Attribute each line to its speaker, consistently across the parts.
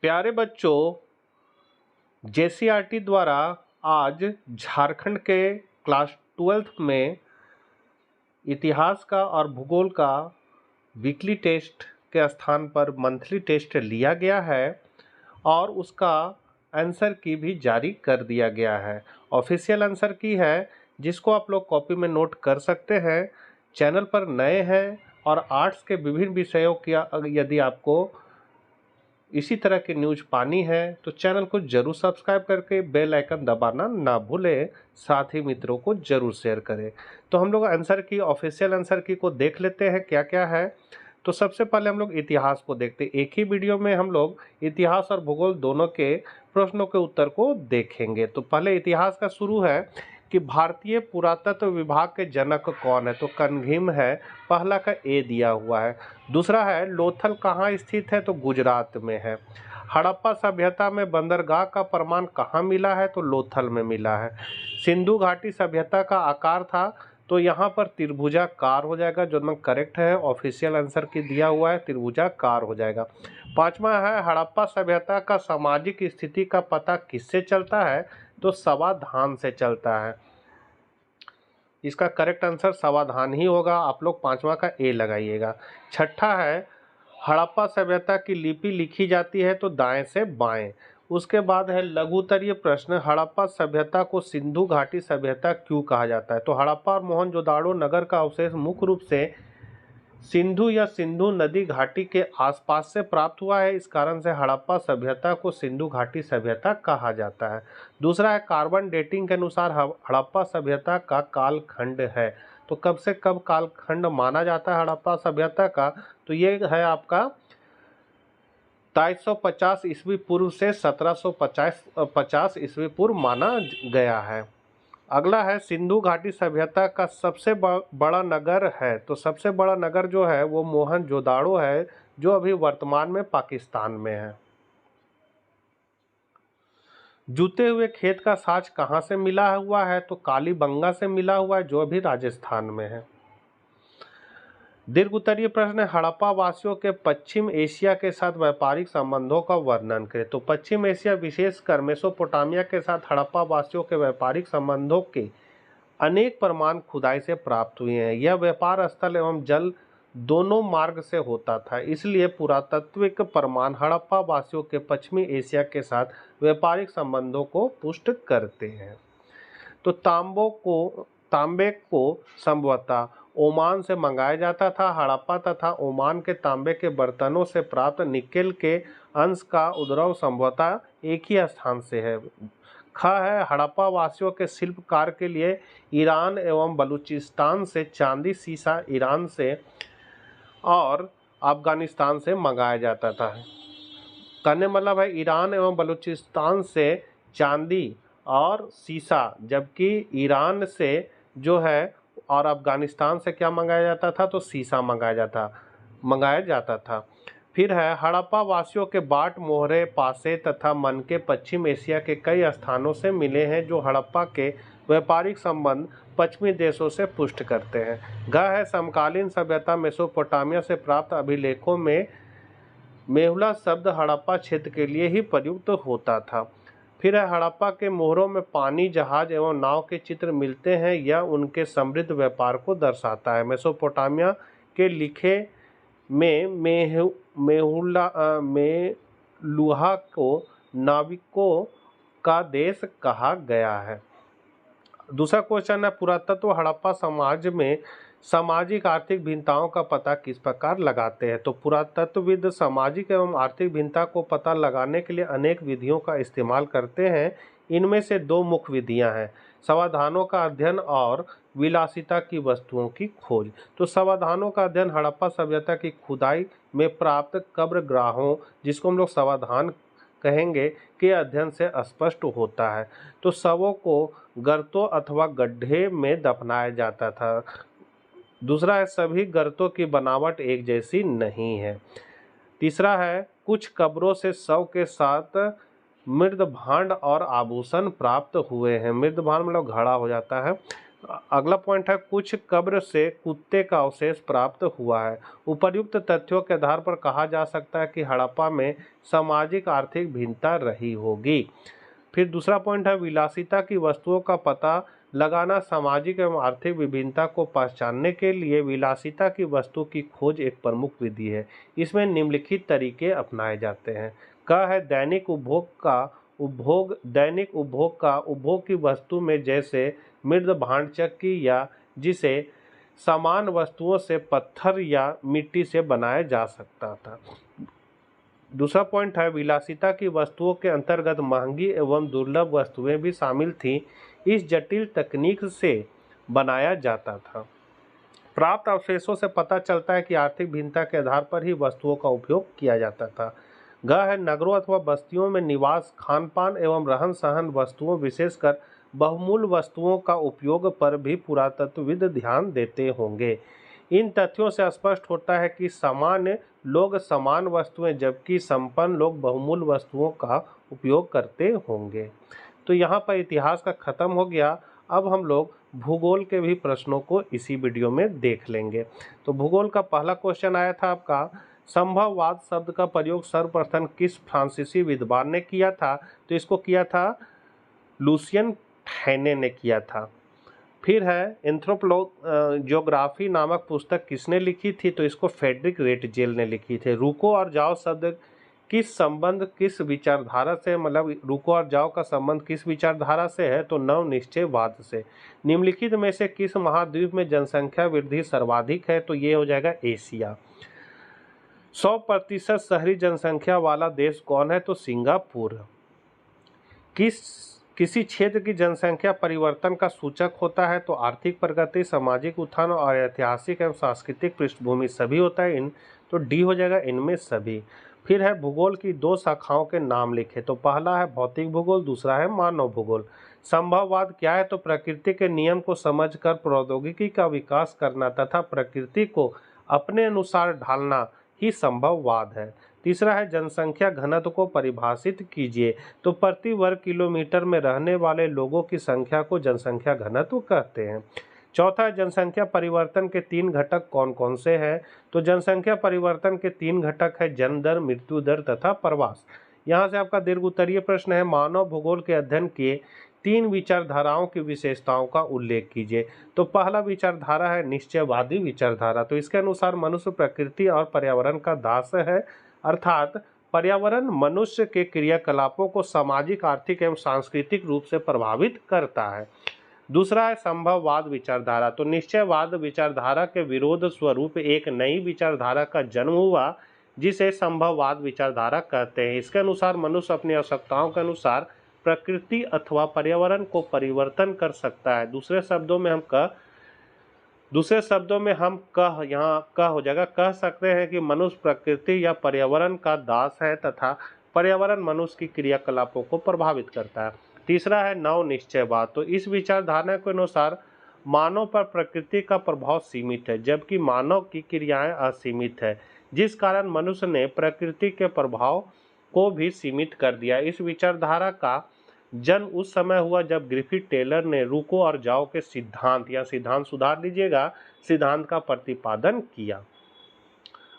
Speaker 1: प्यारे बच्चों, जेसीईआरटी द्वारा आज झारखंड के क्लास 12th में इतिहास का और भूगोल का वीकली टेस्ट के स्थान पर मंथली टेस्ट लिया गया है और उसका आंसर की भी जारी कर दिया गया है। ऑफिशियल आंसर की है जिसको आप लोग कॉपी में नोट कर सकते हैं। चैनल पर नए हैं और आर्ट्स के विभिन्न विषयों की यदि आपको इसी तरह की न्यूज पानी है तो चैनल को जरूर सब्सक्राइब करके बेल आइकन दबाना ना भूलें, साथ ही मित्रों को जरूर शेयर करें। तो हम लोग आंसर की ऑफिशियल आंसर की को देख लेते हैं क्या क्या है। तो सबसे पहले हम लोग इतिहास को देखते हैं। एक ही वीडियो में हम लोग इतिहास और भूगोल दोनों के प्रश्नों के उत्तर को देखेंगे। तो पहले इतिहास का शुरू है कि भारतीय पुरातत्व विभाग के जनक कौन है, तो कनघिम है, पहला का ए दिया हुआ है। दूसरा है लोथल कहाँ स्थित है, तो गुजरात में है। हड़प्पा सभ्यता में बंदरगाह का प्रमाण कहाँ मिला है, तो लोथल में मिला है। सिंधु घाटी सभ्यता का आकार था, तो यहाँ पर त्रिभुजाकार हो जाएगा, जो नंबर करेक्ट है। ऑफिशियल आंसर की दिया हुआ है त्रिभुजाकार हो जाएगा। पांचवा है हड़प्पा सभ्यता का सामाजिक स्थिति का पता किससे चलता है, तो समाधान से चलता है। इसका करेक्ट आंसर समाधान ही होगा। आप लोग पांचवा का ए लगाइएगा। छठा है हड़प्पा सभ्यता की लिपि लिखी जाती है तो दाएं से बाएं। उसके बाद है लघुत्तरीय प्रश्न, हड़प्पा सभ्यता को सिंधु घाटी सभ्यता क्यों कहा जाता है, तो हड़प्पा और मोहनजोदाड़ो नगर का अवशेष मुख्य रूप से सिंधु या सिंधु नदी घाटी के आसपास से प्राप्त हुआ है। इस कारण से हड़प्पा सभ्यता को सिंधु घाटी सभ्यता कहा जाता है। दूसरा है कार्बन डेटिंग के अनुसार हड़प्पा सभ्यता का कालखंड है, तो कब से कब कालखंड माना जाता है हड़प्पा सभ्यता का, तो ये है आपका 2350 ईस्वी पूर्व से 1750 ईस्वी पूर्व माना गया है। अगला है सिंधु घाटी सभ्यता का सबसे बड़ा नगर है, तो सबसे बड़ा नगर जो है वो मोहनजोदाड़ो है, जो अभी वर्तमान में पाकिस्तान में है। जूते हुए खेत का साज कहाँ से मिला हुआ है, तो कालीबंगा से मिला हुआ है, जो अभी राजस्थान में है। दीर्घ उत्तरीय प्रश्न है हड़प्पा वासियों के पश्चिम एशिया के साथ व्यापारिक संबंधों का वर्णन करें, तो पश्चिम एशिया विशेषकर मेसोपोटामिया के साथ हड़प्पा वासियों के व्यापारिक संबंधों के अनेक प्रमाण खुदाई से प्राप्त हुए हैं। यह व्यापार स्थल एवं जल दोनों मार्ग से होता था, इसलिए पुरातात्विक प्रमाण हड़प्पा वासियों के पश्चिमी एशिया के साथ व्यापारिक संबंधों को पुष्ट करते हैं। तो तांबे को संभवतः ओमान से मंगाया जाता था। हड़प्पा तथा ओमान के तांबे के बर्तनों से प्राप्त निकेल के अंश का उद्भव संभवतः एक ही स्थान से है। ख है हड़प्पा वासियों के शिल्पकार के लिए ईरान एवं बलूचिस्तान से चांदी सीसा ईरान से और अफगानिस्तान से मंगाया जाता था। कहने मतलब है ईरान एवं बलूचिस्तान से चांदी और सीसा, जबकि ईरान से जो है और अफगानिस्तान से क्या मंगाया जाता था, तो सीसा मंगाया जाता था। फिर है हड़प्पा वासियों के बाट मोहरे पासे तथा मनके पश्चिम एशिया के कई स्थानों से मिले हैं, जो हड़प्पा के व्यापारिक संबंध पश्चिमी देशों से पुष्ट करते हैं। ग है समकालीन सभ्यता मेसोपोटामिया से प्राप्त अभिलेखों में मेहुला शब्द हड़प्पा क्षेत्र के लिए ही प्रयुक्त होता था। फिर है हड़प्पा के मोहरों में पानी जहाज एवं नाव के चित्र मिलते हैं, यह उनके समृद्ध व्यापार को दर्शाता है। मेसोपोटामिया के लिखे में मेलुहा को नाविकों का देश कहा गया है। दूसरा क्वेश्चन है पुरातत्व हड़प्पा समाज में सामाजिक आर्थिक भिन्नताओं का पता किस प्रकार लगाते हैं, तो पुरातत्वविद सामाजिक एवं आर्थिक भिन्नता को पता लगाने के लिए अनेक विधियों का इस्तेमाल करते हैं। इनमें से दो मुख्य विधियां हैं, समाधानों का अध्ययन और विलासिता की वस्तुओं की खोज। तो समाधानों का अध्ययन हड़प्पा सभ्यता की खुदाई में प्राप्त कब्रग्राहों, जिसको हम लोग समाधान कहेंगे, के अध्ययन से स्पष्ट होता है। तो शवों को गर्तों अथवा गड्ढे में दफनाया जाता था। दूसरा है सभी गर्तों की बनावट एक जैसी नहीं है। तीसरा है कुछ कब्रों से शव के साथ मृद भांड और आभूषण प्राप्त हुए हैं। मृद भांड मतलब घड़ा हो जाता है। अगला पॉइंट है कुछ कब्र से कुत्ते का अवशेष प्राप्त हुआ है। उपर्युक्त तथ्यों के आधार पर कहा जा सकता है कि हड़प्पा में सामाजिक आर्थिक भिन्नता रही होगी। फिर दूसरा पॉइंट है विलासिता की वस्तुओं का पता लगाना सामाजिक एवं आर्थिक विभिन्नता को पहचानने के लिए विलासिता की वस्तु की खोज एक प्रमुख विधि है। इसमें निम्नलिखित तरीके अपनाए जाते हैं। क है दैनिक उपभोग की वस्तु में जैसे मृद भांड चक्की या जिसे समान वस्तुओं से पत्थर या मिट्टी से बनाया जा सकता था। दूसरा पॉइंट है विलासिता की वस्तुओं के अंतर्गत महंगी एवं दुर्लभ वस्तुएं भी शामिल थीं। इस जटिल तकनीक से बनाया जाता था। प्राप्त अवशेषों से पता चलता है कि आर्थिक भिन्नता के आधार पर ही वस्तुओं का उपयोग किया जाता था। ग है नगरों अथवा बस्तियों में निवास खान पान एवं रहन सहन वस्तुओं विशेषकर बहुमूल्य वस्तुओं का उपयोग पर भी पुरातत्वविद ध्यान देते होंगे। इन तथ्यों से स्पष्ट होता है कि सामान्य लोग समान वस्तुएं जबकि संपन्न लोग बहुमूल्य वस्तुओं का उपयोग करते होंगे। तो यहाँ पर इतिहास का खत्म हो गया। अब हम लोग भूगोल के भी प्रश्नों को इसी वीडियो में देख लेंगे। तो भूगोल का पहला क्वेश्चन आया था आपका, संभववाद शब्द का प्रयोग सर्वप्रथम किस फ्रांसीसी विद्वान ने किया था? तो इसको किया था लुसियन ठैने ने किया था। फिर है ज्योग्राफी नामक पुस्तक किसने लिखी थी? तो इसको फ्रेडरिक रेटजेल ने लिखी थी। रुको और जाओ शब्द किस विचारधारा से, मतलब रुको और जाओ का संबंध किस विचारधारा से है? तो नव निश्चयवाद से। निम्नलिखित में से किस महाद्वीप में जनसंख्या वृद्धि सर्वाधिक है? तो ये हो जाएगा एशिया। 100% शहरी जनसंख्या वाला देश कौन है? तो सिंगापुर। किसी क्षेत्र की जनसंख्या परिवर्तन का सूचक होता है? तो आर्थिक प्रगति, सामाजिक उत्थान और ऐतिहासिक एवं सांस्कृतिक पृष्ठभूमि सभी होता है। तो डी हो जाएगा इनमें सभी। फिर है भूगोल की दो शाखाओं के नाम लिखे। तो पहला है भौतिक भूगोल, दूसरा है मानव भूगोल। संभववाद क्या है? तो प्रकृति के नियम को समझकर प्रौद्योगिकी का विकास करना तथा प्रकृति को अपने अनुसार ढालना ही संभववाद है। तीसरा है जनसंख्या घनत्व को परिभाषित कीजिए। तो प्रति वर्ग किलोमीटर में रहने वाले लोगों की संख्या को जनसंख्या घनत्व कहते हैं। चौथा है जनसंख्या परिवर्तन के 3 घटक कौन कौन से हैं? तो जनसंख्या परिवर्तन के 3 घटक है जन्म दर, मृत्यु दर तथा प्रवास। यहाँ से आपका दीर्घ उत्तरीय प्रश्न है, मानव भूगोल के अध्ययन किए 3 विचारधाराओं की विशेषताओं का उल्लेख कीजिए। तो पहला विचारधारा है निश्चयवादी विचारधारा। तो इसके अनुसार मनुष्य प्रकृति और पर्यावरण का दास है, अर्थात पर्यावरण मनुष्य के क्रियाकलापों को सामाजिक, आर्थिक एवं सांस्कृतिक रूप से प्रभावित करता है। दूसरा है संभववाद विचारधारा। तो निश्चयवाद विचारधारा के विरोध स्वरूप एक नई विचारधारा का जन्म हुआ जिसे संभववाद विचारधारा कहते हैं। इसके अनुसार मनुष्य अपनी आवश्यकताओं के अनुसार प्रकृति अथवा पर्यावरण को परिवर्तन कर सकता है। दूसरे शब्दों में हम कह हो जाएगा, कह सकते हैं कि मनुष्य प्रकृति या पर्यावरण का दास है तथा पर्यावरण मनुष्य की क्रियाकलापों को प्रभावित करता है। तीसरा है नव निश्चयवाद। तो इस विचारधारा के अनुसार मानव पर प्रकृति का प्रभाव सीमित है जबकि मानव की क्रियाएं असीमित है, जिस कारण मनुष्य ने प्रकृति के प्रभाव को भी सीमित कर दिया। इस विचारधारा का जन्म उस समय हुआ जब ग्रिफिथ टेलर ने रुको और जाओ के सिद्धांत सुधार लीजिएगा, सिद्धांत का प्रतिपादन किया।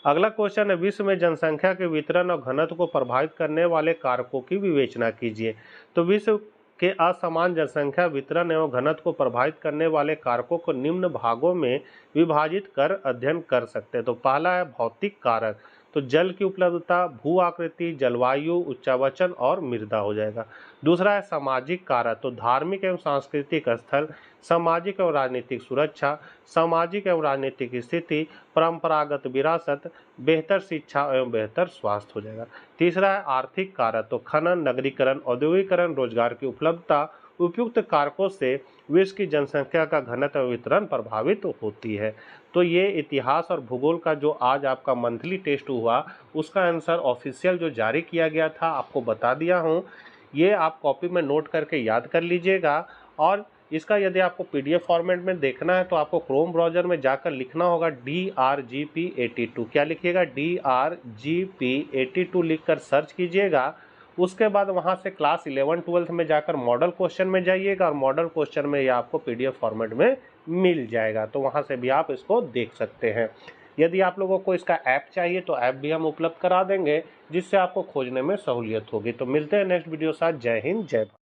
Speaker 1: अगला क्वेश्चन है विश्व में जनसंख्या के वितरण और घनत्व को प्रभावित करने वाले कारकों की विवेचना कीजिए। तो विश्व के असमान जनसंख्या वितरण एवं घनत्व को प्रभावित करने वाले कारकों को निम्न भागों में विभाजित कर अध्ययन कर सकते हैं। तो पहला है भौतिक कारक। तो जल की उपलब्धता, भू आकृति, जलवायु, उच्चावचन और मृदा हो जाएगा। दूसरा है सामाजिक कारक। तो धार्मिक एवं सांस्कृतिक स्थल, सामाजिक एवं राजनीतिक सुरक्षा, सामाजिक एवं राजनीतिक स्थिति, परंपरागत विरासत, बेहतर शिक्षा एवं बेहतर स्वास्थ्य हो जाएगा। तीसरा है आर्थिक कारक। तो खनन, नगरीकरण, औद्योगिकरण, रोजगार की उपलब्धता। उपयुक्त कारकों से विश्व की जनसंख्या का घनत्व वितरण प्रभावित होती है। तो ये इतिहास और भूगोल का जो आज आपका मंथली टेस्ट हुआ उसका आंसर ऑफिशियल जो जारी किया गया था आपको बता दिया हूँ। ये आप कॉपी में नोट करके याद कर लीजिएगा। और इसका यदि आपको PDF फॉर्मेट में देखना है तो आपको क्रोम ब्राउज़र में जाकर लिखना होगा DRGP82। क्या लिखिएगा? DRGP82 लिखकर सर्च कीजिएगा उसके बाद वहाँ से क्लास 11-12 में जाकर मॉडल क्वेश्चन में जाइएगा और मॉडल क्वेश्चन में ये आपको PDF फॉर्मेट में मिल जाएगा, तो वहाँ से भी आप इसको देख सकते हैं। यदि आप लोगों को इसका ऐप चाहिए तो ऐप भी हम उपलब्ध करा देंगे, जिससे आपको खोजने में सहूलियत होगी। तो मिलते हैं नेक्स्ट वीडियो साथ। जय हिंद, जय भारत।